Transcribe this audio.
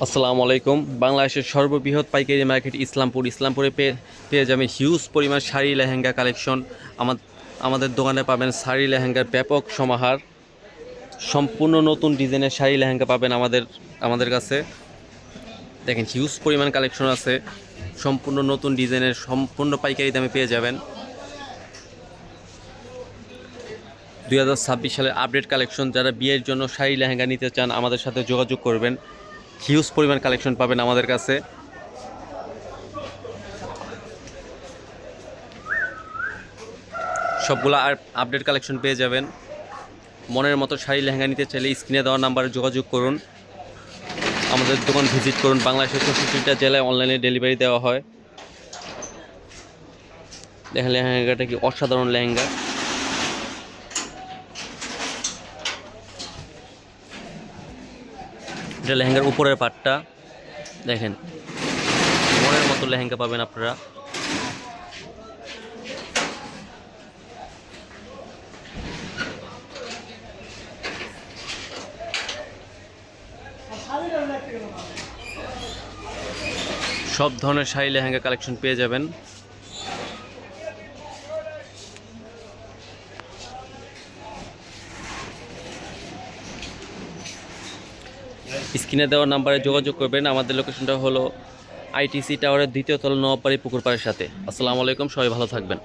আসসালামু আলাইকুম। বাংলাদেশের সর্ববৃহৎ পাইকারি মার্কেট ইসলামপুরে পেয়ে যাবেন হিউজ পরিমাণ শাড়ি লেহেঙ্গা কালেকশন। আমাদের দোকানে পাবেন শাড়ি লেহেঙ্গার ব্যাপক সমাহার। সম্পূর্ণ নতুন ডিজাইনের শাড়ি লেহেঙ্গা পাবেন আমাদের কাছে। দেখেন হিউজ পরিমাণ কালেকশন আছে, সম্পূর্ণ নতুন ডিজাইনের, সম্পূর্ণ পাইকারি দামে পেয়ে যাবেন। 2026 সালের আপডেট কালেকশন। যারা বিয়ের জন্য শাড়ি লেহেঙ্গা নিতে চান আমাদের সাথে যোগাযোগ করবেন। হিউজ পরিমাণ কালেকশন পাবেন আমাদের কাছে। সবগুলো আর আপডেট কালেকশন পেয়ে যাবেন। মনের মতো শাড়ি লেহেঙ্গা নিতে চাইলে স্ক্রিনে দেওয়া নাম্বারে যোগাযোগ করুন, আমাদের দোকান ভিজিট করুন। বাংলাদেশের 64টা জেলায় অনলাইনে ডেলিভারি দেওয়া হয়। দেখেন লেহেঙ্গাটা কি অসাধারণ লেহেঙ্গা। এটা লেহেঙ্গার উপরের পাটটা দেখেন, মনের মতো লেহেঙ্গা পাবেন আপনারা। সব ধরনের শাড়ি লেহেঙ্গা কালেকশন পেয়ে যাবেন। স্ক্রিনে দেওয়া নাম্বারে যোগাযোগ করবেন। আমাদের লোকেশনটা হলো আইটিসি টাওয়ারের দ্বিতীয় তলা, নবাববাড়ি পুকুর পাড়ের সাথে। আসসালামু আলাইকুম, সবাই ভালো থাকবেন।